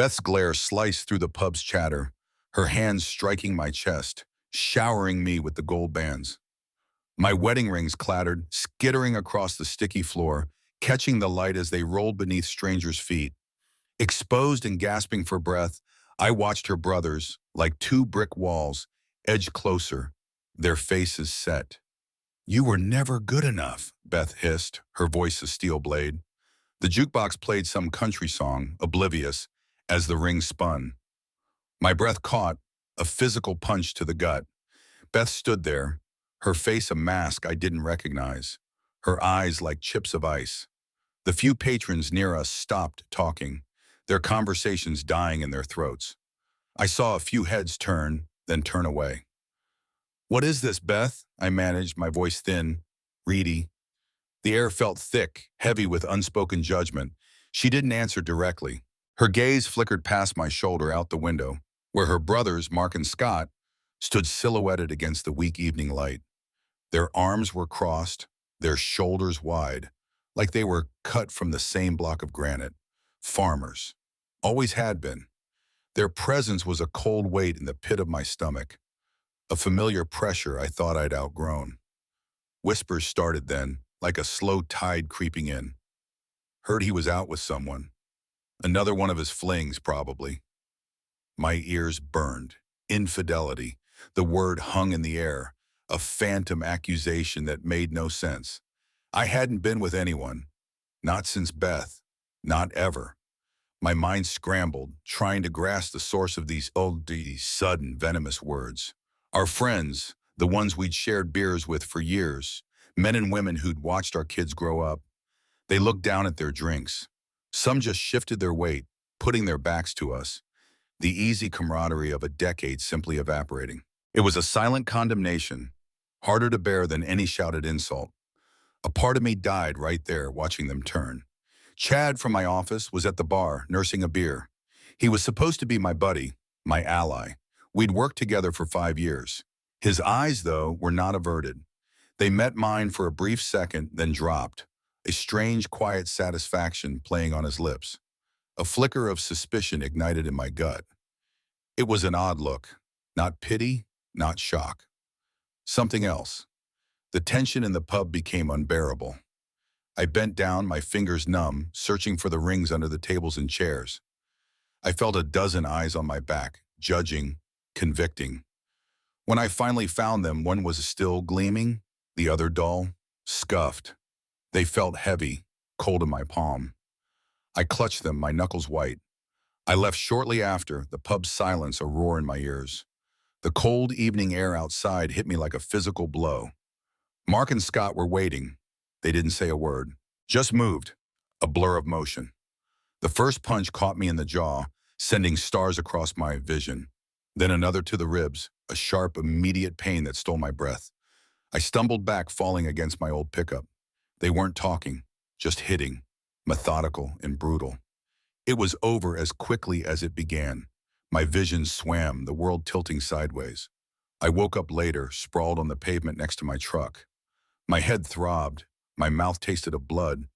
Beth's glare sliced through the pub's chatter, her hands striking my chest, showering me with the gold bands. My wedding rings clattered, skittering across the sticky floor, catching the light as they rolled beneath strangers' feet. Exposed and gasping for breath, I watched her brothers, like two brick walls, edge closer, their faces set. "You were never good enough," Beth hissed, her voice a steel blade. The jukebox played some country song, oblivious, as the ring spun. My breath caught, a physical punch to the gut. Beth stood there, her face a mask I didn't recognize, her eyes like chips of ice. The few patrons near us stopped talking, their conversations dying in their throats. I saw a few heads turn, then turn away. "What is this, Beth?" I managed, my voice thin, reedy. The air felt thick, heavy with unspoken judgment. She didn't answer directly. Her gaze flickered past my shoulder out the window, where her brothers, Mark and Scott, stood silhouetted against the weak evening light. Their arms were crossed, their shoulders wide, like they were cut from the same block of granite. Farmers. Always had been. Their presence was a cold weight in the pit of my stomach, a familiar pressure I thought I'd outgrown. Whispers started then, like a slow tide creeping in. Heard he was out with someone. Another one of his flings, probably. My ears burned. Infidelity. The word hung in the air, a phantom accusation that made no sense. I hadn't been with anyone. Not since Beth. Not ever. My mind scrambled, trying to grasp the source of these sudden, venomous words. Our friends, the ones we'd shared beers with for years, men and women who'd watched our kids grow up, they looked down at their drinks. Some just shifted their weight, putting their backs to us, the easy camaraderie of a decade simply evaporating. It was a silent condemnation, harder to bear than any shouted insult. A part of me died right there, watching them turn. Chad from my office was at the bar, nursing a beer. He was supposed to be my buddy, my ally. We'd worked together for 5 years. His eyes, though, were not averted. They met mine for a brief second, then dropped, a strange, quiet satisfaction playing on his lips. A flicker of suspicion ignited in my gut. It was an odd look. Not pity, not shock. Something else. The tension in the pub became unbearable. I bent down, my fingers numb, searching for the rings under the tables and chairs. I felt a dozen eyes on my back, judging, convicting. When I finally found them, one was still gleaming, the other dull, scuffed. They felt heavy, cold in my palm. I clutched them, my knuckles white. I left shortly after, the pub's silence a roar in my ears. The cold evening air outside hit me like a physical blow. Mark and Scott were waiting. They didn't say a word, just moved, a blur of motion. The first punch caught me in the jaw, sending stars across my vision. Then another to the ribs, a sharp, immediate pain that stole my breath. I stumbled back, falling against my old pickup. They weren't talking, just hitting, methodical and brutal. It was over as quickly as it began. My vision swam, the world tilting sideways. I woke up later, sprawled on the pavement next to my truck. My head throbbed. My mouth tasted of blood.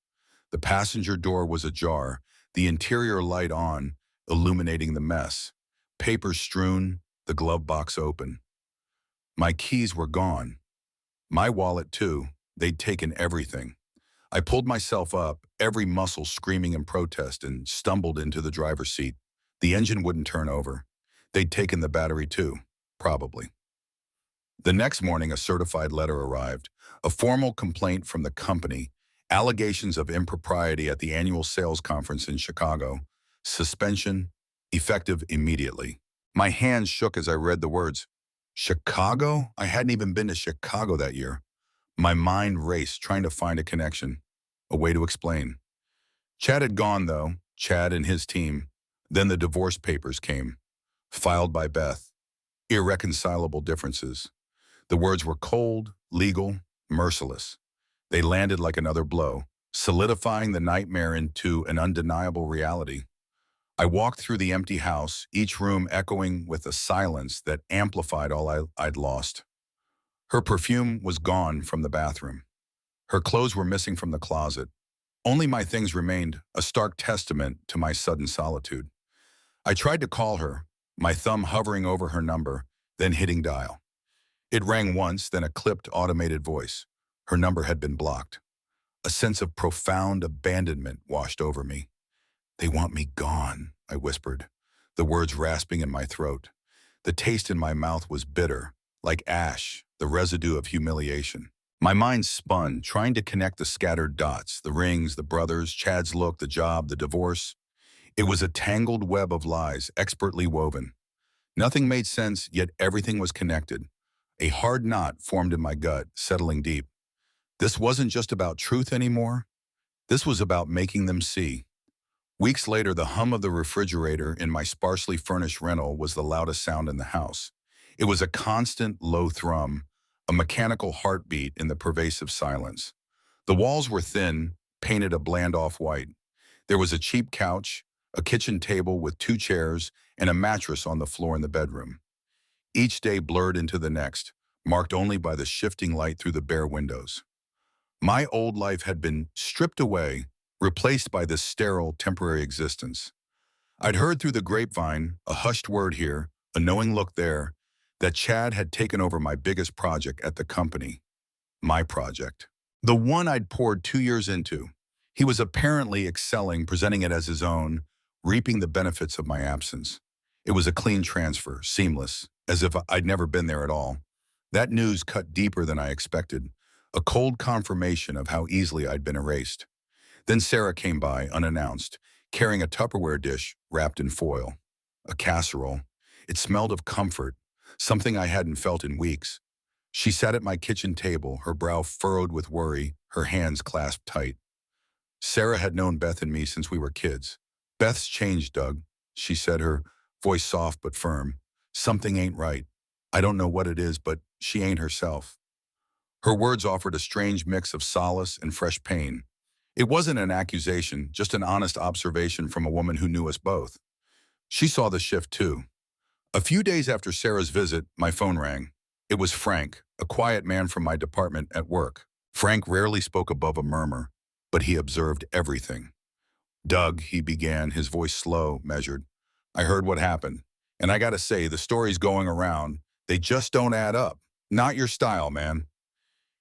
The passenger door was ajar, the interior light on, illuminating the mess. Papers strewn, the glove box open. My keys were gone. My wallet, too. They'd taken everything. I pulled myself up, every muscle screaming in protest, and stumbled into the driver's seat. The engine wouldn't turn over. They'd taken the battery, too, probably. The next morning, a certified letter arrived, a formal complaint from the company, allegations of impropriety at the annual sales conference in Chicago, suspension, effective immediately. My hands shook as I read the words. Chicago? I hadn't even been to Chicago that year. My mind raced, trying to find a connection, a way to explain. Chad had gone, though, Chad and his team. Then the divorce papers came, filed by Beth. Irreconcilable differences. The words were cold, legal, merciless. They landed like another blow, solidifying the nightmare into an undeniable reality. I walked through the empty house, each room echoing with a silence that amplified all I'd lost. Her perfume was gone from the bathroom. Her clothes were missing from the closet. Only my things remained, a stark testament to my sudden solitude. I tried to call her, my thumb hovering over her number, then hitting dial. It rang once, then a clipped, automated voice. Her number had been blocked. A sense of profound abandonment washed over me. "They want me gone," I whispered, the words rasping in my throat. The taste in my mouth was bitter, like ash, the residue of humiliation. My mind spun, trying to connect the scattered dots, the rings, the brothers, Chad's look, the job, the divorce. It was a tangled web of lies, expertly woven. Nothing made sense, yet everything was connected. A hard knot formed in my gut, settling deep. This wasn't just about truth anymore. This was about making them see. Weeks later, the hum of the refrigerator in my sparsely furnished rental was the loudest sound in the house. It was a constant, low thrum, a mechanical heartbeat in the pervasive silence. The walls were thin, painted a bland off-white. There was a cheap couch, a kitchen table with 2 chairs, and a mattress on the floor in the bedroom. Each day blurred into the next, marked only by the shifting light through the bare windows. My old life had been stripped away, replaced by this sterile, temporary existence. I'd heard through the grapevine, a hushed word here, a knowing look there, that Chad had taken over my biggest project at the company. My project. The one I'd poured 2 years into. He was apparently excelling, presenting it as his own, reaping the benefits of my absence. It was a clean transfer, seamless, as if I'd never been there at all. That news cut deeper than I expected, a cold confirmation of how easily I'd been erased. Then Sarah came by, unannounced, carrying a Tupperware dish wrapped in foil. A casserole. It smelled of comfort, something I hadn't felt in weeks. She sat at my kitchen table, her brow furrowed with worry, her hands clasped tight. Sarah had known Beth and me since we were kids. "Beth's changed, Doug," she said, her voice soft but firm. "Something ain't right. I don't know what it is, but she ain't herself." Her words offered a strange mix of solace and fresh pain. It wasn't an accusation, just an honest observation from a woman who knew us both. She saw the shift too. A few days after Sarah's visit, my phone rang. It was Frank, a quiet man from my department at work. Frank rarely spoke above a murmur, but he observed everything. "Doug," he began, his voice slow, measured. "I heard what happened. And I gotta say, the stories going around, they just don't add up. Not your style, man."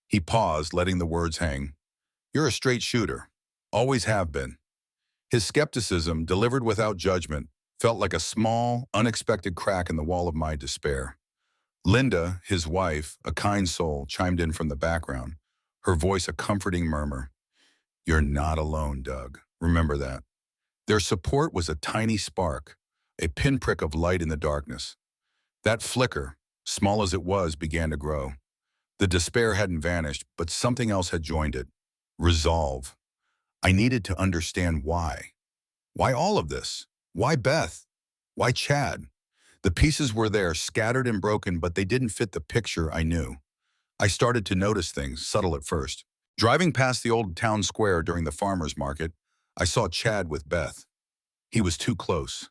He paused, letting the words hang. "You're a straight shooter. Always have been." His skepticism, delivered without judgment, felt like a small, unexpected crack in the wall of my despair. Linda, his wife, a kind soul, chimed in from the background, her voice a comforting murmur. "You're not alone, Doug. Remember that." Their support was a tiny spark, a pinprick of light in the darkness. That flicker, small as it was, began to grow. The despair hadn't vanished, but something else had joined it. Resolve. I needed to understand why. Why all of this? Why Beth? Why Chad? The pieces were there, scattered and broken, but they didn't fit the picture I knew. I started to notice things, subtle at first. Driving past the old town square during the farmer's market, I saw Chad with Beth. He was too close,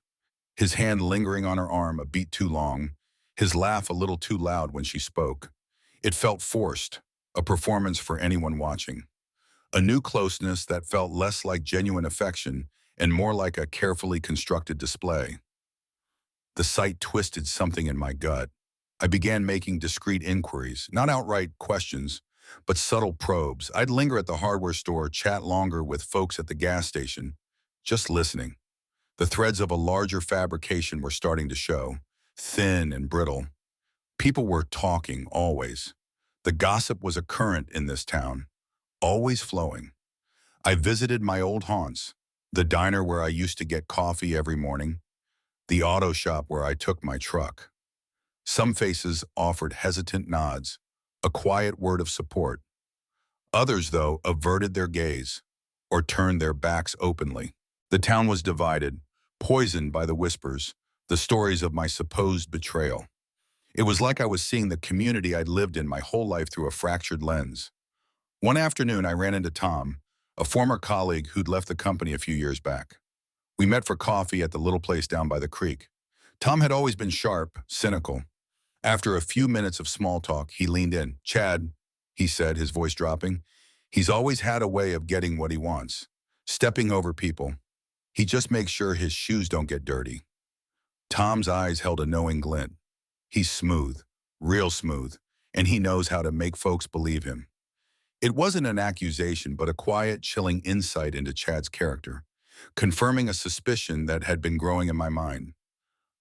his hand lingering on her arm a beat too long, his laugh a little too loud when she spoke. It felt forced, a performance for anyone watching. A new closeness that felt less like genuine affection and more like a carefully constructed display. The sight twisted something in my gut. I began making discreet inquiries, not outright questions, but subtle probes. I'd linger at the hardware store, chat longer with folks at the gas station, just listening. The threads of a larger fabrication were starting to show, thin and brittle. People were talking, always. The gossip was a current in this town, always flowing. I visited my old haunts, the diner where I used to get coffee every morning, the auto shop where I took my truck. Some faces offered hesitant nods, a quiet word of support. Others, though, averted their gaze or turned their backs openly. The town was divided, poisoned by the whispers, the stories of my supposed betrayal. It was like I was seeing the community I'd lived in my whole life through a fractured lens. One afternoon, I ran into Tom, a former colleague who'd left the company a few years back. We met for coffee at the little place down by the creek. Tom had always been sharp, cynical. After a few minutes of small talk, he leaned in. "Chad," he said, his voice dropping, "he's always had a way of getting what he wants, stepping over people. He just makes sure his shoes don't get dirty." Tom's eyes held a knowing glint. He's smooth, real smooth, and he knows how to make folks believe him. It wasn't an accusation, but a quiet, chilling insight into Chad's character, confirming a suspicion that had been growing in my mind.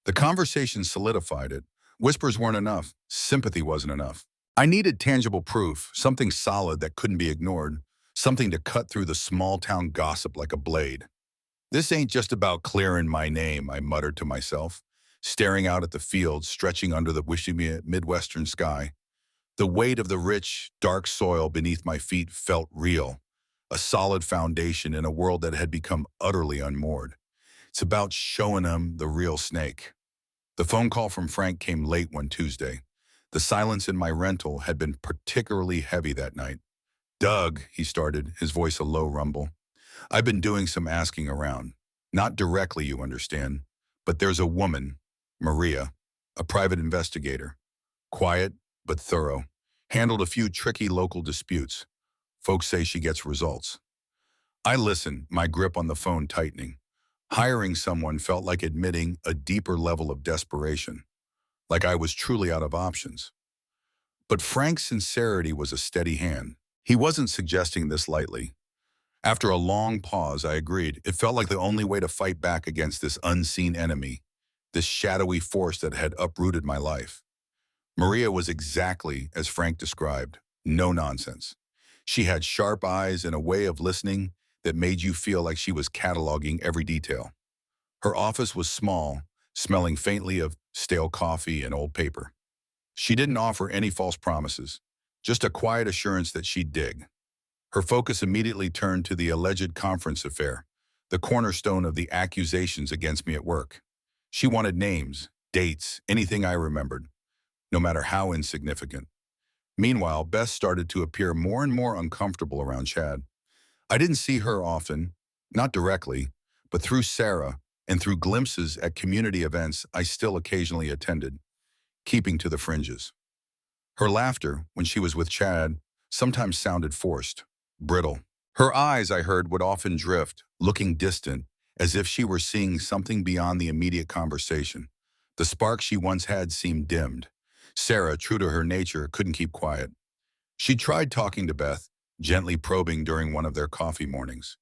The conversation solidified it. Whispers weren't enough. Sympathy wasn't enough. I needed tangible proof, something solid that couldn't be ignored, something to cut through the small-town gossip like a blade. This ain't just about clearing my name, I muttered to myself, staring out at the fields stretching under the wishy Midwestern sky. The weight of the rich, dark soil beneath my feet felt real, a solid foundation in a world that had become utterly unmoored. It's about showing them the real snake. The phone call from Frank came late one Tuesday. The silence in my rental had been particularly heavy that night. "Doug," he started, his voice a low rumble. "I've been doing some asking around. Not directly, you understand. But there's a woman, Maria, a private investigator. Quiet, but thorough. Handled a few tricky local disputes. Folks say she gets results." I listened, my grip on the phone tightening. Hiring someone felt like admitting a deeper level of desperation, like I was truly out of options. But Frank's sincerity was a steady hand. He wasn't suggesting this lightly. After a long pause, I agreed. It felt like the only way to fight back against this unseen enemy, this shadowy force that had uprooted my life. Maria was exactly as Frank described, no nonsense. She had sharp eyes and a way of listening that made you feel like she was cataloging every detail. Her office was small, smelling faintly of stale coffee and old paper. She didn't offer any false promises, just a quiet assurance that she'd dig. Her focus immediately turned to the alleged conference affair, the cornerstone of the accusations against me at work. She wanted names, dates, anything I remembered, no matter how insignificant. Meanwhile, Beth started to appear more and more uncomfortable around Chad. I didn't see her often, not directly, but through Sarah and through glimpses at community events I still occasionally attended, keeping to the fringes. Her laughter, when she was with Chad, sometimes sounded forced, brittle. Her eyes, I heard, would often drift, looking distant, as if she were seeing something beyond the immediate conversation. The spark she once had seemed dimmed. Sarah, true to her nature, couldn't keep quiet. She tried talking to Beth, gently probing during one of their coffee mornings.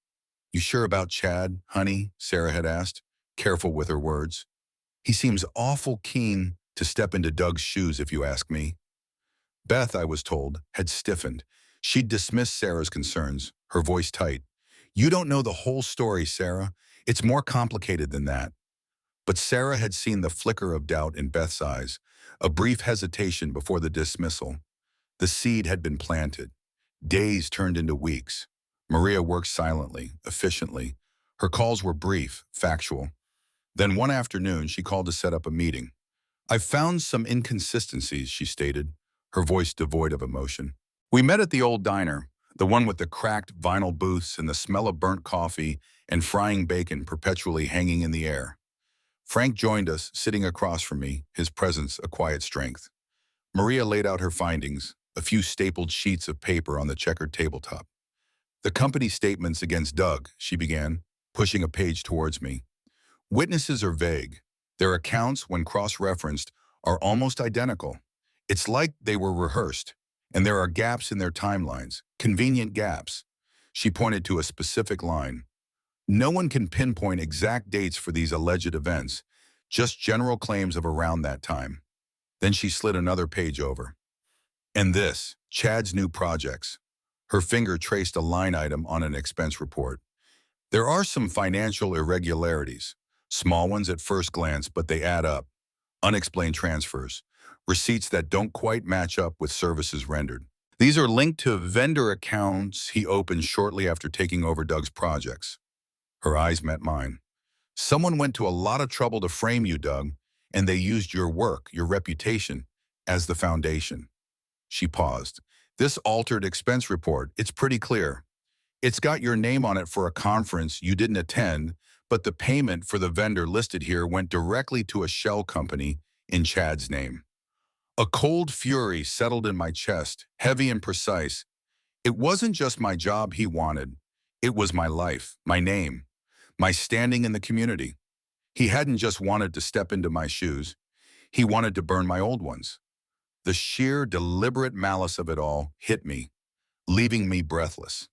"You sure about Chad, honey?" Sarah had asked, careful with her words. "He seems awful keen to step into Doug's shoes, if you ask me." Beth, I was told, had stiffened. She'd dismissed Sarah's concerns, her voice tight. "You don't know the whole story, Sarah. It's more complicated than that." But Sarah had seen the flicker of doubt in Beth's eyes, a brief hesitation before the dismissal. The seed had been planted. Days turned into weeks. Maria worked silently, efficiently. Her calls were brief, factual. Then one afternoon, she called to set up a meeting. "I've found some inconsistencies," she stated, her voice devoid of emotion. We met at the old diner, the one with the cracked vinyl booths and the smell of burnt coffee and frying bacon perpetually hanging in the air. Frank joined us, sitting across from me, his presence a quiet strength. Maria laid out her findings, a few stapled sheets of paper on the checkered tabletop. "The company statements against Doug," she began, pushing a page towards me. "Witnesses are vague. Their accounts, when cross-referenced, are almost identical. It's like they were rehearsed, and there are gaps in their timelines, convenient gaps." She pointed to a specific line. "No one can pinpoint exact dates for these alleged events, just general claims of around that time." Then she slid another page over. "And this, Chad's new projects." Her finger traced a line item on an expense report. "There are some financial irregularities, small ones at first glance, but they add up. Unexplained transfers, receipts that don't quite match up with services rendered. These are linked to vendor accounts he opened shortly after taking over Doug's projects." Her eyes met mine. "Someone went to a lot of trouble to frame you, Doug, and they used your work, your reputation, as the foundation." She paused. "This altered expense report, it's pretty clear. It's got your name on it for a conference you didn't attend, but the payment for the vendor listed here went directly to a shell company in Chad's name." A cold fury settled in my chest, heavy and precise. It wasn't just my job he wanted. It was my life, my name, my standing in the community. He hadn't just wanted to step into my shoes, he wanted to burn my old ones. The sheer, deliberate malice of it all hit me, leaving me breathless.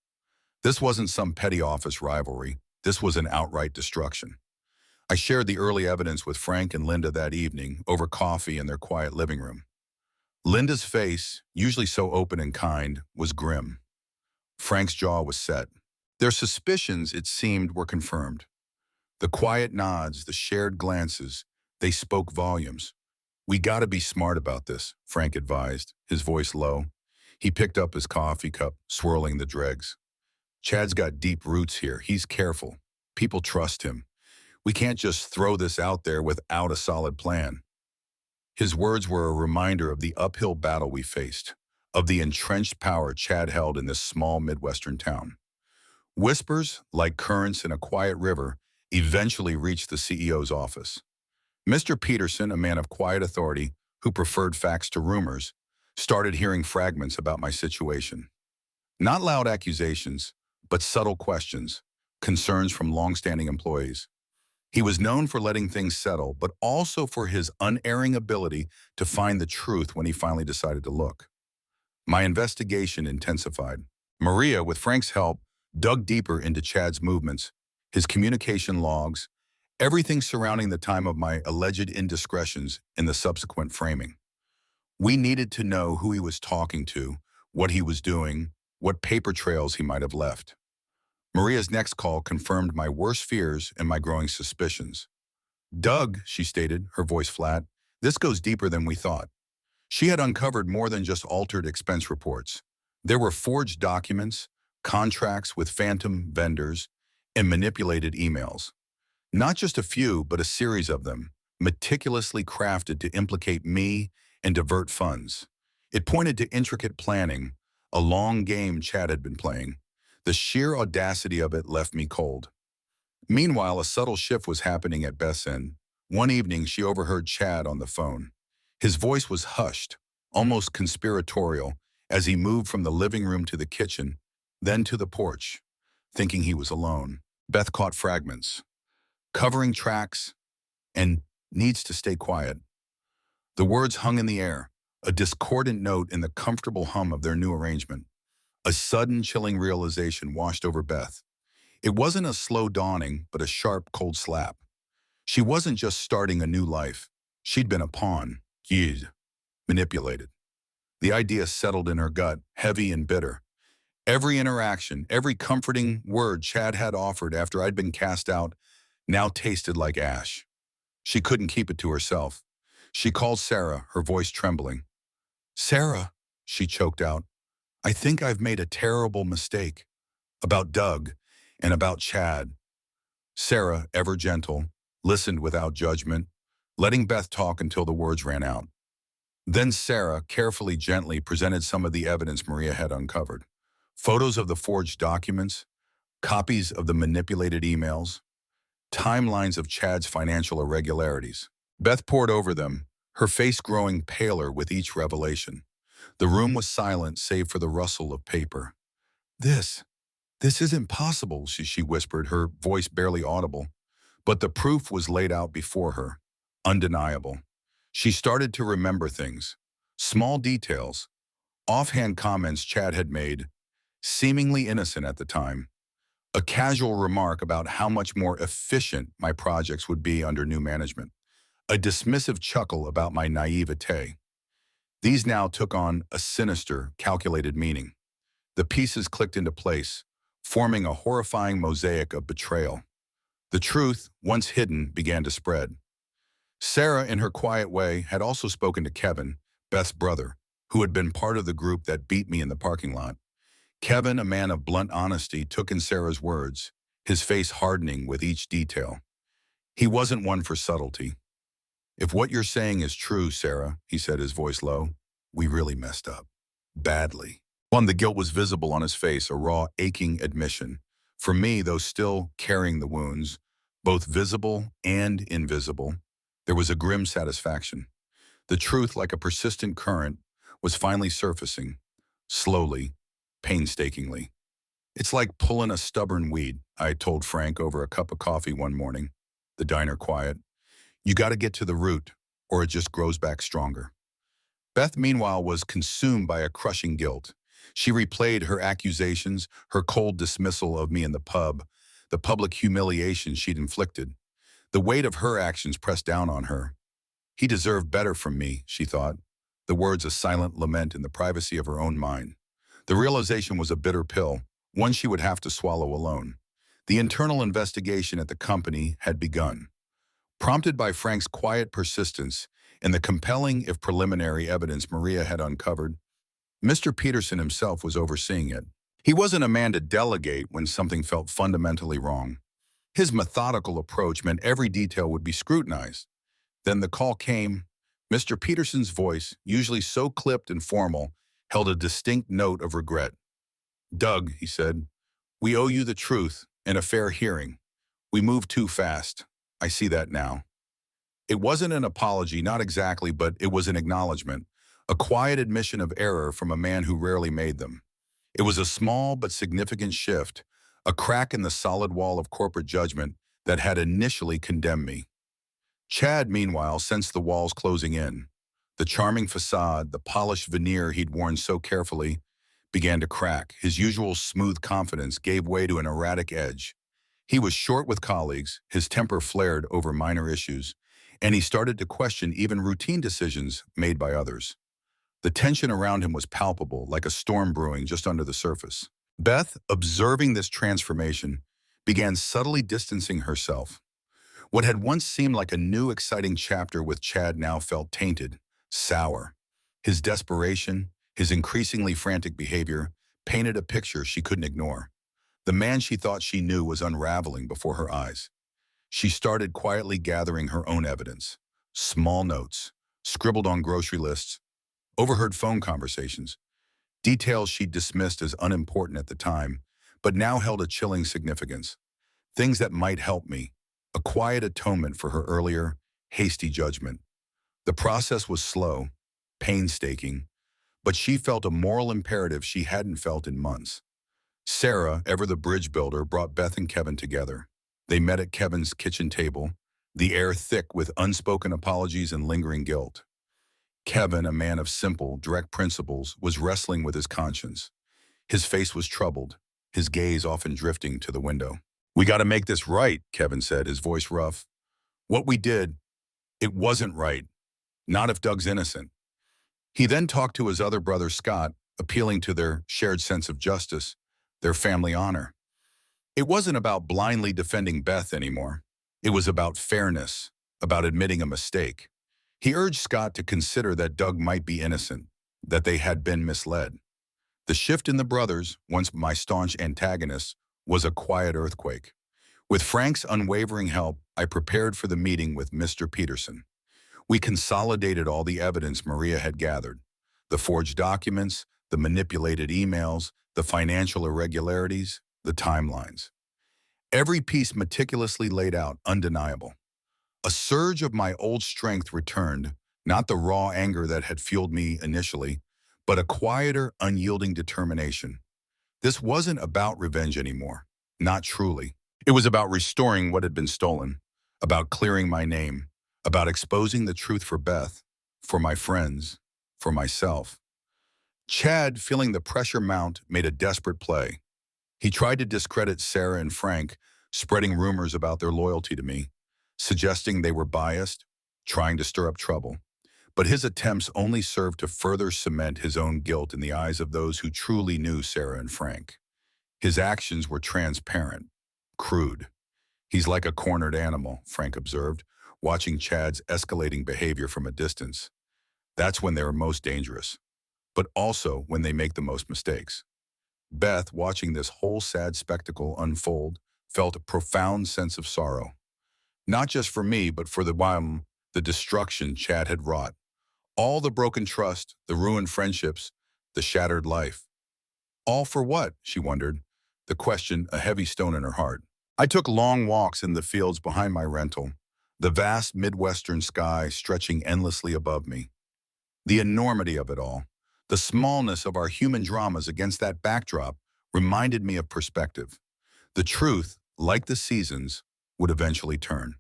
This wasn't some petty office rivalry. This was an outright destruction. I shared the early evidence with Frank and Linda that evening over coffee in their quiet living room. Linda's face, usually so open and kind, was grim. Frank's jaw was set. Their suspicions, it seemed, were confirmed. The quiet nods, the shared glances, they spoke volumes. "We gotta be smart about this," Frank advised, his voice low. He picked up his coffee cup, swirling the dregs. "Chad's got deep roots here. He's careful. People trust him. We can't just throw this out there without a solid plan." His words were a reminder of the uphill battle we faced, of the entrenched power Chad held in this small Midwestern town. Whispers, like currents in a quiet river, eventually reached the CEO's office. Mr. Peterson, a man of quiet authority who preferred facts to rumors, started hearing fragments about my situation. Not loud accusations, but subtle questions, concerns from long-standing employees. He was known for letting things settle, but also for his unerring ability to find the truth when he finally decided to look. My investigation intensified. Maria, with Frank's help, dug deeper into Chad's movements, his communication logs, everything surrounding the time of my alleged indiscretions in the subsequent framing. We needed to know who he was talking to, what he was doing, what paper trails he might have left. Maria's next call confirmed my worst fears and my growing suspicions. "Doug," she stated, her voice flat, "this goes deeper than we thought." She had uncovered more than just altered expense reports. There were forged documents, contracts with phantom vendors, and manipulated emails. Not just a few, but a series of them, meticulously crafted to implicate me and divert funds. It pointed to intricate planning, a long game Chad had been playing. The sheer audacity of it left me cold. Meanwhile, a subtle shift was happening at Beth's end. One evening, she overheard Chad on the phone. His voice was hushed, almost conspiratorial, as he moved from the living room to the kitchen, then to the porch, thinking he was alone. Beth caught fragments, covering tracks, and needs to stay quiet. The words hung in the air, a discordant note in the comfortable hum of their new arrangement. A sudden, chilling realization washed over Beth. It wasn't a slow dawning, but a sharp, cold slap. She wasn't just starting a new life. She'd been a pawn, used, manipulated. The idea settled in her gut, heavy and bitter. Every interaction, every comforting word Chad had offered after I'd been cast out, now tasted like ash. She couldn't keep it to herself. She called Sarah, her voice trembling. "Sarah," she choked out, "I think I've made a terrible mistake. About Doug and about Chad." Sarah, ever gentle, listened without judgment, letting Beth talk until the words ran out. Then Sarah, carefully, gently presented some of the evidence Maria had uncovered. Photos of the forged documents, copies of the manipulated emails, timelines of Chad's financial irregularities. Beth pored over them, her face growing paler with each revelation. The room was silent save for the rustle of paper. This isn't possible," she whispered, her voice barely audible. But the proof was laid out before her, undeniable. She started to remember things, small details, offhand comments Chad had made, seemingly innocent at the time. A casual remark about how much more efficient my projects would be under new management. A dismissive chuckle about my naivete. These now took on a sinister, calculated meaning. The pieces clicked into place, forming a horrifying mosaic of betrayal. The truth, once hidden, began to spread. Sarah, in her quiet way, had also spoken to Kevin, Beth's brother, who had been part of the group that beat me in the parking lot. Kevin, a man of blunt honesty, took in Sarah's words, his face hardening with each detail. He wasn't one for subtlety. "If what you're saying is true, Sarah," he said, his voice low, "we really messed up. Badly." The guilt was visible on his face, a raw, aching admission. For me, though still carrying the wounds, both visible and invisible, there was a grim satisfaction. The truth, like a persistent current, was finally surfacing, slowly, painstakingly. "It's like pulling a stubborn weed," I told Frank over a cup of coffee one morning. the diner quiet. You got to get to the root, or it just grows back stronger. Beth, meanwhile, was consumed by a crushing guilt. She replayed her accusations, her cold dismissal of me in the pub, the public humiliation she'd inflicted. The weight of her actions pressed down on her. He deserved better from me, she thought, the words a silent lament in the privacy of her own mind. The realization was a bitter pill, one she would have to swallow alone. The internal investigation at the company had begun. Prompted by Frank's quiet persistence and the compelling, if preliminary, evidence Maria had uncovered, Mr. Peterson himself was overseeing it. He wasn't a man to delegate when something felt fundamentally wrong. His methodical approach meant every detail would be scrutinized. Then the call came. Mr. Peterson's voice, usually so clipped and formal, held a distinct note of regret. "Doug," he said, "we owe you the truth and a fair hearing. We moved too fast. I see that now." It wasn't an apology, not exactly, but it was an acknowledgement, a quiet admission of error from a man who rarely made them. It was a small but significant shift, a crack in the solid wall of corporate judgment that had initially condemned me. Chad, meanwhile, sensed the walls closing in. The charming facade, the polished veneer he'd worn so carefully, began to crack. His usual smooth confidence gave way to an erratic edge. He was short with colleagues, his temper flared over minor issues, and he started to question even routine decisions made by others. The tension around him was palpable, like a storm brewing just under the surface. Beth, observing this transformation, began subtly distancing herself. What had once seemed like a new, exciting chapter with Chad now felt tainted, sour. His desperation, his increasingly frantic behavior, painted a picture she couldn't ignore. The man she thought she knew was unraveling before her eyes. She started quietly gathering her own evidence. Small notes, scribbled on grocery lists, overheard phone conversations, details she'd dismissed as unimportant at the time, but now held a chilling significance. Things that might help me, a quiet atonement for her earlier, hasty judgment. The process was slow, painstaking, but she felt a moral imperative she hadn't felt in months. Sarah, ever the bridge builder, brought Beth and Kevin together. They met at Kevin's kitchen table, the air thick with unspoken apologies and lingering guilt. Kevin, a man of simple, direct principles, was wrestling with his conscience. His face was troubled, his gaze often drifting to the window. "We got to make this right," Kevin said, his voice rough. "What we did, it wasn't right. Not if Doug's innocent." He then talked to his other brother, Scott, appealing to their shared sense of justice, their family honor. It wasn't about blindly defending Beth anymore. It was about fairness, about admitting a mistake. He urged Scott to consider that Doug might be innocent, that they had been misled. The shift in the brothers, once my staunch antagonists, was a quiet earthquake. With Frank's unwavering help, I prepared for the meeting with Mr. Peterson. We consolidated all the evidence Maria had gathered, the forged documents, the manipulated emails, the financial irregularities, the timelines. Every piece meticulously laid out, undeniable. A surge of my old strength returned, not the raw anger that had fueled me initially, but a quieter, unyielding determination. This wasn't about revenge anymore, not truly. It was about restoring what had been stolen, about clearing my name, about exposing the truth for Beth, for my friends, for myself. Chad, feeling the pressure mount, made a desperate play. He tried to discredit Sarah and Frank, spreading rumors about their loyalty to me, suggesting they were biased, trying to stir up trouble. But his attempts only served to further cement his own guilt in the eyes of those who truly knew Sarah and Frank. His actions were transparent, crude. "He's like a cornered animal," Frank observed, watching Chad's escalating behavior from a distance. "That's when they are most dangerous, but also when they make the most mistakes." Beth, watching this whole sad spectacle unfold, felt a profound sense of sorrow. Not just for me, but for the destruction Chad had wrought. All the broken trust, the ruined friendships, the shattered life. All for what, she wondered, the question a heavy stone in her heart. I took long walks in the fields behind my rental, the vast Midwestern sky stretching endlessly above me. The enormity of it all, the smallness of our human dramas against that backdrop, reminded me of perspective. The truth, like the seasons, would eventually turn.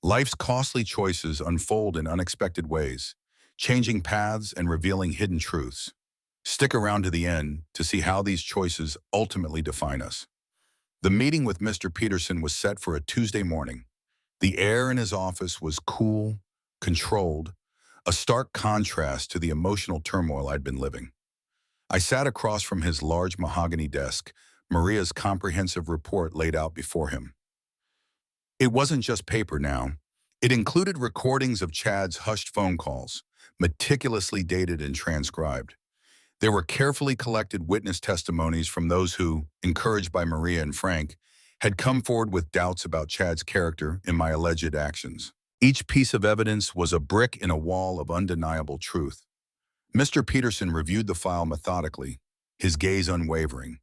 Life's costly choices unfold in unexpected ways, changing paths and revealing hidden truths. Stick around to the end to see how these choices ultimately define us. The meeting with Mr. Peterson was set for a Tuesday morning. The air in his office was cool, controlled, a stark contrast to the emotional turmoil I'd been living. I sat across from his large mahogany desk, Maria's comprehensive report laid out before him. It wasn't just paper now. It included recordings of Chad's hushed phone calls, meticulously dated and transcribed. There were carefully collected witness testimonies from those who, encouraged by Maria and Frank, had come forward with doubts about Chad's character and my alleged actions. Each piece of evidence was a brick in a wall of undeniable truth. Mr. Peterson reviewed the file methodically, his gaze unwavering,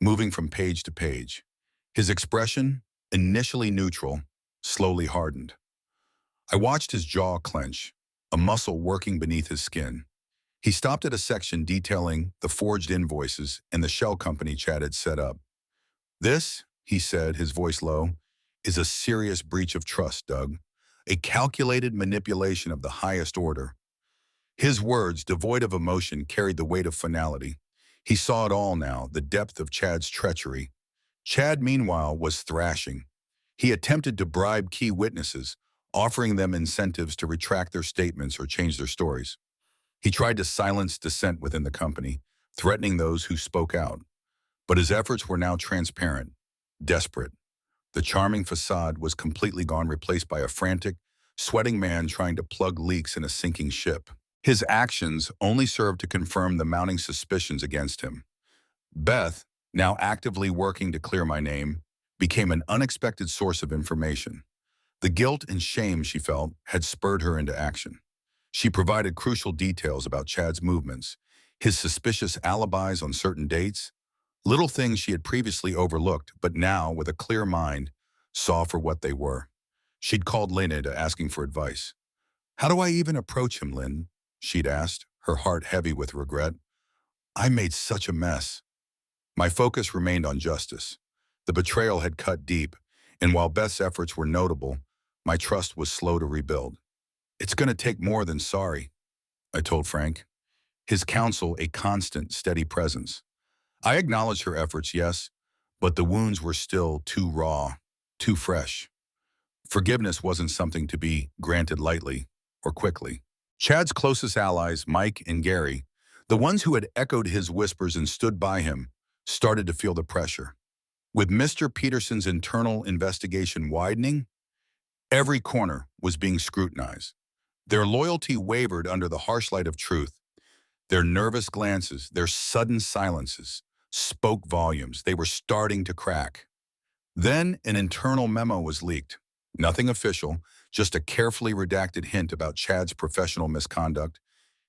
moving from page to page. His expression, initially neutral, slowly hardened. I watched his jaw clench, a muscle working beneath his skin. He stopped at a section detailing the forged invoices and the shell company Chad had set up. "This," he said, his voice low, "is a serious breach of trust, Doug. A calculated manipulation of the highest order." His words, devoid of emotion, carried the weight of finality. He saw it all now, the depth of Chad's treachery. Chad, meanwhile, was thrashing. He attempted to bribe key witnesses, offering them incentives to retract their statements or change their stories. He tried to silence dissent within the company, threatening those who spoke out. But his efforts were now transparent, desperate. The charming facade was completely gone, replaced by a frantic, sweating man trying to plug leaks in a sinking ship. His actions only served to confirm the mounting suspicions against him. Beth, now actively working to clear my name, became an unexpected source of information. The guilt and shame she felt had spurred her into action. She provided crucial details about Chad's movements, his suspicious alibis on certain dates, little things she had previously overlooked, but now, with a clear mind, saw for what they were. She'd called Lynette asking for advice. "How do I even approach him, Lynn?" she'd asked, her heart heavy with regret. "I made such a mess." My focus remained on justice. The betrayal had cut deep, and while Beth's efforts were notable, my trust was slow to rebuild. "It's going to take more than sorry," I told Frank, his counsel a constant, steady presence. I acknowledged her efforts, yes, but the wounds were still too raw, too fresh. Forgiveness wasn't something to be granted lightly or quickly. Chad's closest allies, Mike and Gary, the ones who had echoed his whispers and stood by him, started to feel the pressure. With Mr. Peterson's internal investigation widening, every corner was being scrutinized. Their loyalty wavered under the harsh light of truth. Their nervous glances, their sudden silences, spoke volumes. They were starting to crack. Then an internal memo was leaked. Nothing official, just a carefully redacted hint about Chad's professional misconduct,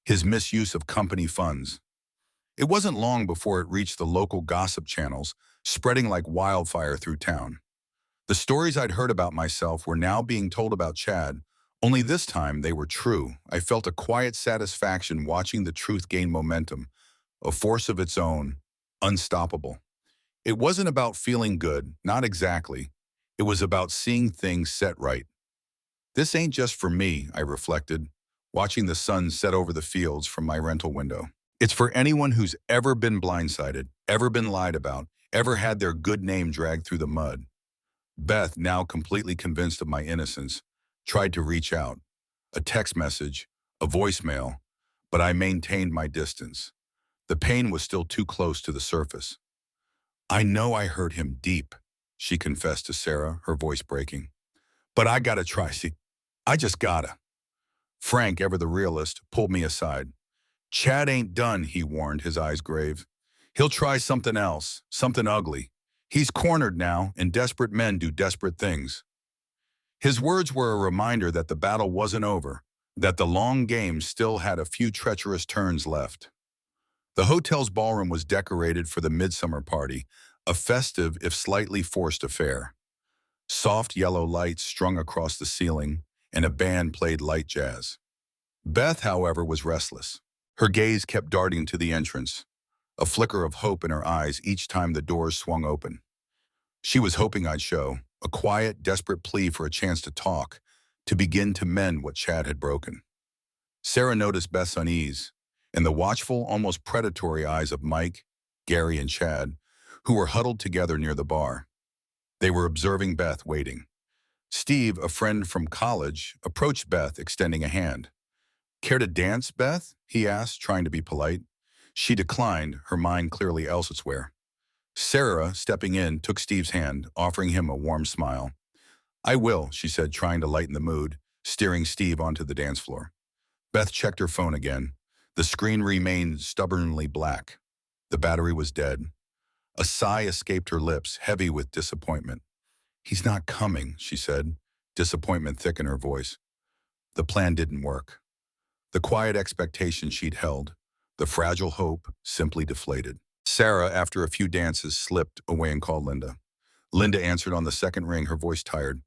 his misuse of company funds. It wasn't long before it reached the local gossip channels, spreading like wildfire through town. The stories I'd heard about myself were now being told about Chad, only this time they were true. I felt a quiet satisfaction watching the truth gain momentum, a force of its own, unstoppable. It wasn't about feeling good, not exactly. It was about seeing things set right. This ain't just for me, I reflected, watching the sun set over the fields from my rental window. It's for anyone who's ever been blindsided, ever been lied about, ever had their good name dragged through the mud. Beth, now completely convinced of my innocence, tried to reach out. A text message, a voicemail, but I maintained my distance. The pain was still too close to the surface. "I know I hurt him deep," she confessed to Sarah, her voice breaking. "But I gotta try, see, I just gotta." Frank, ever the realist, pulled me aside. "Chad ain't done," he warned, his eyes grave. "He'll try something else, something ugly. He's cornered now, and desperate men do desperate things." His words were a reminder that the battle wasn't over, that the long game still had a few treacherous turns left. The hotel's ballroom was decorated for the Midsummer party, a festive if slightly forced affair. Soft yellow lights strung across the ceiling, and a band played light jazz. Beth, however, was restless. Her gaze kept darting to the entrance, a flicker of hope in her eyes each time the doors swung open. She was hoping I'd show, a quiet, desperate plea for a chance to talk, to begin to mend what Chad had broken. Sarah noticed Beth's unease and the watchful, almost predatory eyes of Mike, Gary, and Chad, who were huddled together near the bar. They were observing Beth, waiting. Steve, a friend from college, approached Beth, extending a hand. "Care to dance, Beth?" he asked, trying to be polite. She declined, her mind clearly elsewhere. Sarah, stepping in, took Steve's hand, offering him a warm smile. "I will," she said, trying to lighten the mood, steering Steve onto the dance floor. Beth checked her phone again. The screen remained stubbornly black. The battery was dead. A sigh escaped her lips, heavy with disappointment. "He's not coming," she said, disappointment thick in her voice. The plan didn't work. The quiet expectation she'd held, the fragile hope, simply deflated. Sarah, after a few dances, slipped away and called Linda. Linda answered on the second ring, her voice tired.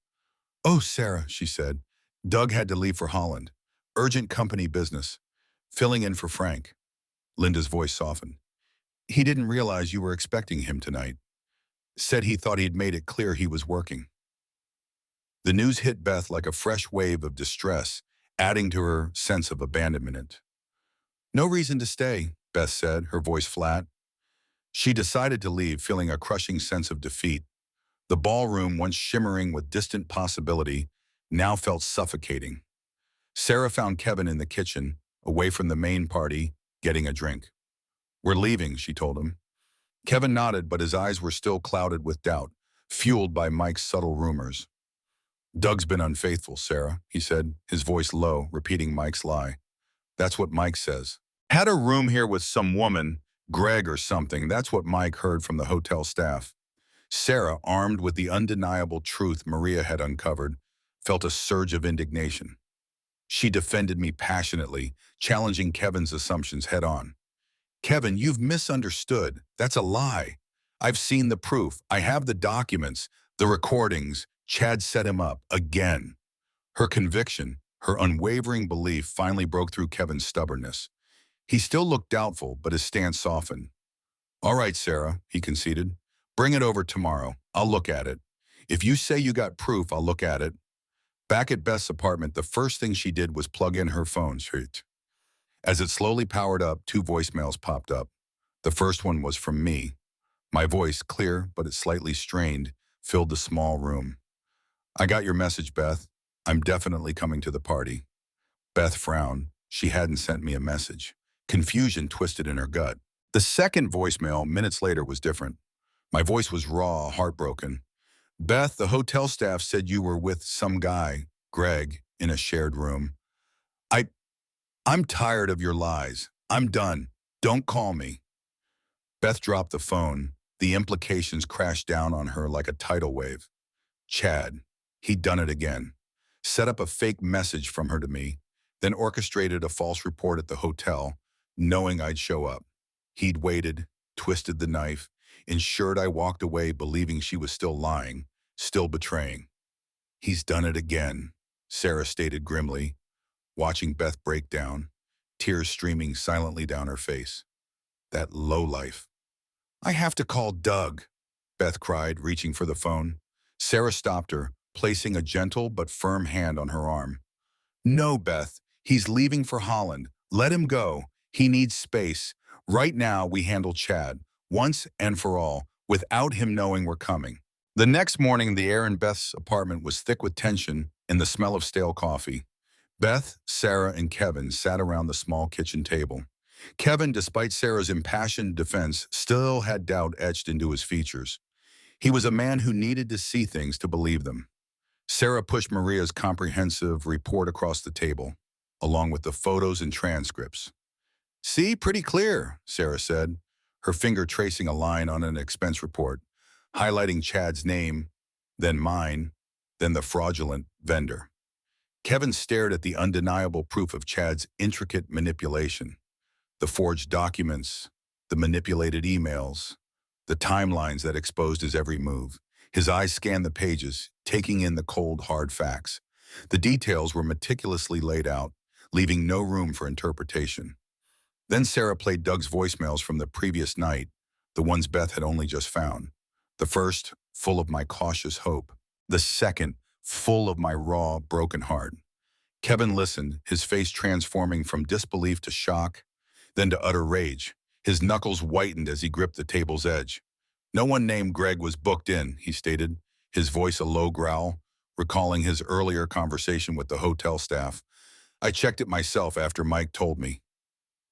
"Oh, Sarah," she said. "Doug had to leave for Holland. Urgent company business. Filling in for Frank." Linda's voice softened. "He didn't realize you were expecting him tonight. Said he thought he'd made it clear he was working." The news hit Beth like a fresh wave of distress, adding to her sense of abandonment. "No reason to stay," Beth said, her voice flat. She decided to leave, feeling a crushing sense of defeat. The ballroom, once shimmering with distant possibility, now felt suffocating. Sarah found Kevin in the kitchen, away from the main party, getting a drink. "We're leaving," she told him. Kevin nodded, but his eyes were still clouded with doubt, fueled by Mike's subtle rumors. "Doug's been unfaithful, Sarah," he said, his voice low, repeating Mike's lie. "That's what Mike says. Had a room here with some woman, Greg or something, that's what Mike heard from the hotel staff." Sarah, armed with the undeniable truth Maria had uncovered, felt a surge of indignation. She defended me passionately, challenging Kevin's assumptions head-on. "Kevin, you've misunderstood. That's a lie. I've seen the proof. I have the documents, the recordings. Chad set him up, again." Her conviction, her unwavering belief finally broke through Kevin's stubbornness. He still looked doubtful, but his stance softened. "All right, Sarah," he conceded. "Bring it over tomorrow. I'll look at it. If you say you got proof, I'll look at it." Back at Beth's apartment, the first thing she did was plug in her phone. As it slowly powered up, two voicemails popped up. The first one was from me. My voice, clear but slightly strained, filled the small room. "I got your message, Beth. I'm definitely coming to the party." Beth frowned. She hadn't sent me a message. Confusion twisted in her gut. The second voicemail, minutes later, was different. My voice was raw, heartbroken. "Beth, the hotel staff said you were with some guy, Greg, in a shared room. I, I'm tired of your lies. I'm done. Don't call me." Beth dropped the phone. The implications crashed down on her like a tidal wave. Chad. He'd done it again. Set up a fake message from her to me, then orchestrated a false report at the hotel, knowing I'd show up. He'd waited, twisted the knife, ensured I walked away believing she was still lying, still betraying. "He's done it again," Sarah stated grimly, watching Beth break down, tears streaming silently down her face. "That lowlife." "I have to call Doug," Beth cried, reaching for the phone. Sarah stopped her, placing a gentle but firm hand on her arm. "No, Beth. He's leaving for Holland. Let him go. He needs space. Right now, we handle Chad, once and for all, without him knowing we're coming." The next morning, the air in Beth's apartment was thick with tension and the smell of stale coffee. Beth, Sarah, and Kevin sat around the small kitchen table. Kevin, despite Sarah's impassioned defense, still had doubt etched into his features. He was a man who needed to see things to believe them. Sarah pushed Maria's comprehensive report across the table, along with the photos and transcripts. "See, pretty clear," Sarah said, her finger tracing a line on an expense report, highlighting Chad's name, then mine, then the fraudulent vendor. Kevin stared at the undeniable proof of Chad's intricate manipulation. The forged documents, the manipulated emails, the timelines that exposed his every move. His eyes scanned the pages, taking in the cold, hard facts. The details were meticulously laid out, leaving no room for interpretation. Then Sarah played Doug's voicemails from the previous night, the ones Beth had only just found. The first, full of my cautious hope. The second, full of my raw, broken heart. Kevin listened, his face transforming from disbelief to shock, then to utter rage. His knuckles whitened as he gripped the table's edge. No one named Greg was booked in, he stated, his voice a low growl, recalling his earlier conversation with the hotel staff. I checked it myself after Mike told me.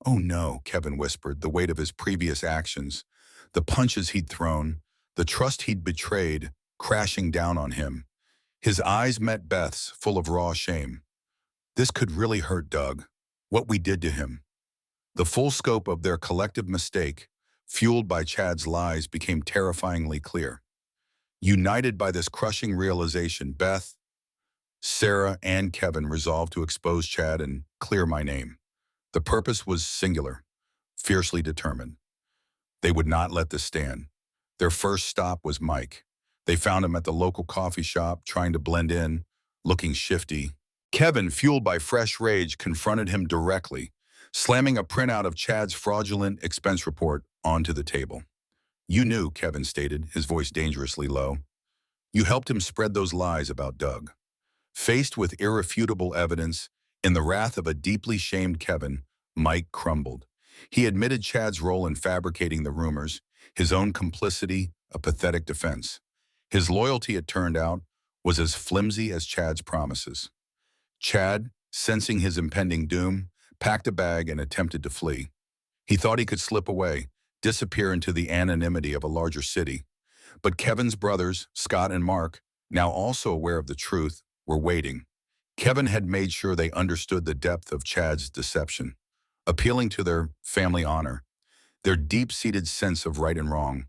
Oh no, Kevin whispered, the weight of his previous actions, the punches he'd thrown, the trust he'd betrayed, crashing down on him. His eyes met Beth's, full of raw shame. This could really hurt Doug. What we did to him. The full scope of their collective mistake, fueled by Chad's lies, became terrifyingly clear. United by this crushing realization, Beth, Sarah, and Kevin resolved to expose Chad and clear my name. The purpose was singular, fiercely determined. They would not let this stand. Their first stop was Mike. They found him at the local coffee shop, trying to blend in, looking shifty. Kevin, fueled by fresh rage, confronted him directly, slamming a printout of Chad's fraudulent expense report onto the table. You knew, Kevin stated, his voice dangerously low. You helped him spread those lies about Doug. Faced with irrefutable evidence, in the wrath of a deeply shamed Kevin, Mike crumbled. He admitted Chad's role in fabricating the rumors, his own complicity, a pathetic defense. His loyalty, it turned out, was as flimsy as Chad's promises. Chad, sensing his impending doom, packed a bag and attempted to flee. He thought he could slip away, disappear into the anonymity of a larger city. But Kevin's brothers, Scott and Mark, now also aware of the truth, were waiting. Kevin had made sure they understood the depth of Chad's deception, appealing to their family honor, their deep-seated sense of right and wrong.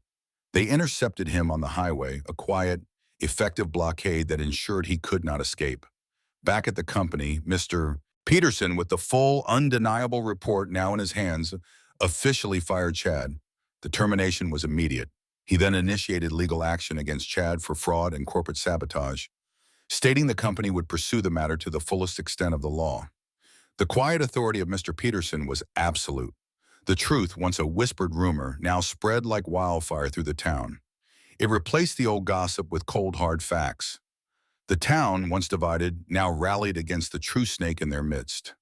They intercepted him on the highway, a quiet, effective blockade that ensured he could not escape. Back at the company, Mr. Peterson, with the full, undeniable report now in his hands, officially fired Chad. The termination was immediate. He then initiated legal action against Chad for fraud and corporate sabotage, stating the company would pursue the matter to the fullest extent of the law. The quiet authority of Mr. Peterson was absolute. The truth, once a whispered rumor, now spread like wildfire through the town. It replaced the old gossip with cold, hard facts. The town, once divided, now rallied against the true snake in their midst.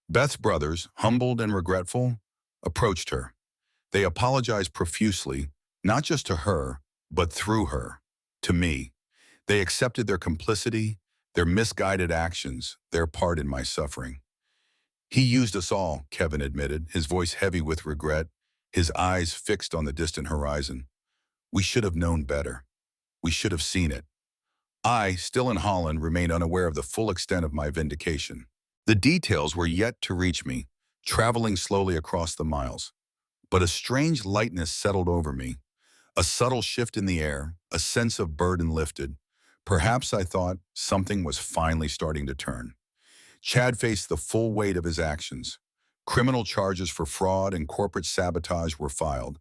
Beth's brothers, humbled and regretful, approached her. They apologized profusely, not just to her, but through her, to me. They accepted their complicity, their misguided actions, their part in my suffering. He used us all, Kevin admitted, his voice heavy with regret, his eyes fixed on the distant horizon. We should have known better. We should have seen it. I, still in Holland, remained unaware of the full extent of my vindication. The details were yet to reach me, traveling slowly across the miles. But a strange lightness settled over me, a subtle shift in the air, a sense of burden lifted. Perhaps I thought something was finally starting to turn. Chad faced the full weight of his actions. Criminal charges for fraud and corporate sabotage were filed.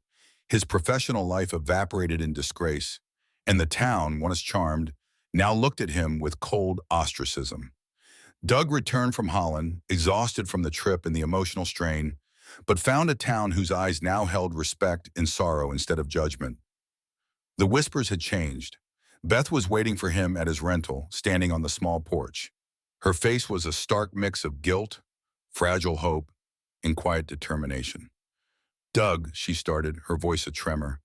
His professional life evaporated in disgrace, and the town, once charmed, now looked at him with cold ostracism. Doug returned from Holland, exhausted from the trip and the emotional strain, but found a town whose eyes now held respect and sorrow instead of judgment. The whispers had changed. Beth was waiting for him at his rental, standing on the small porch. Her face was a stark mix of guilt, fragile hope, and quiet determination. Doug, she started, her voice a tremor.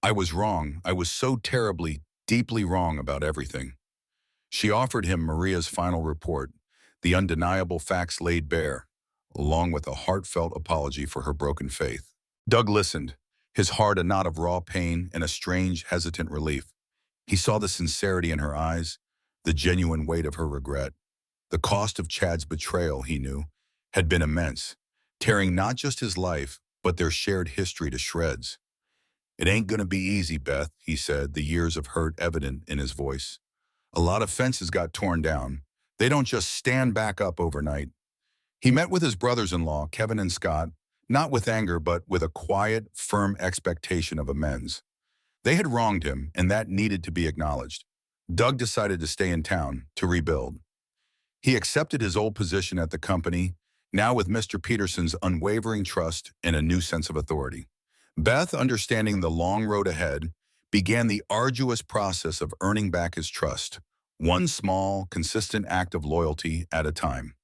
I was wrong. I was so terribly, deeply wrong about everything. She offered him Maria's final report, the undeniable facts laid bare, along with a heartfelt apology for her broken faith. Doug listened, his heart a knot of raw pain and a strange, hesitant relief. He saw the sincerity in her eyes, the genuine weight of her regret. The cost of Chad's betrayal, he knew, had been immense, tearing not just his life, but their shared history to shreds. It ain't gonna be easy, Beth, he said, the years of hurt evident in his voice. A lot of fences got torn down. They don't just stand back up overnight. He met with his brothers-in-law, Kevin and Scott, not with anger, but with a quiet, firm expectation of amends. They had wronged him, and that needed to be acknowledged. Doug decided to stay in town, to rebuild. He accepted his old position at the company, now with Mr. Peterson's unwavering trust and a new sense of authority. Beth, understanding the long road ahead, began the arduous process of earning back his trust, one small, consistent act of loyalty at a time.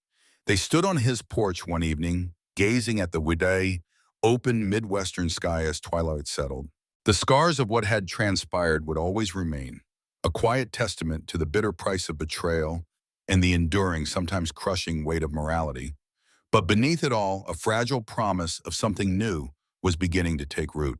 They stood on his porch one evening, gazing at the wide, open Midwestern sky as twilight settled. The scars of what had transpired would always remain, a quiet testament to the bitter price of betrayal and the enduring, sometimes crushing weight of morality. But beneath it all, a fragile promise of something new was beginning to take root.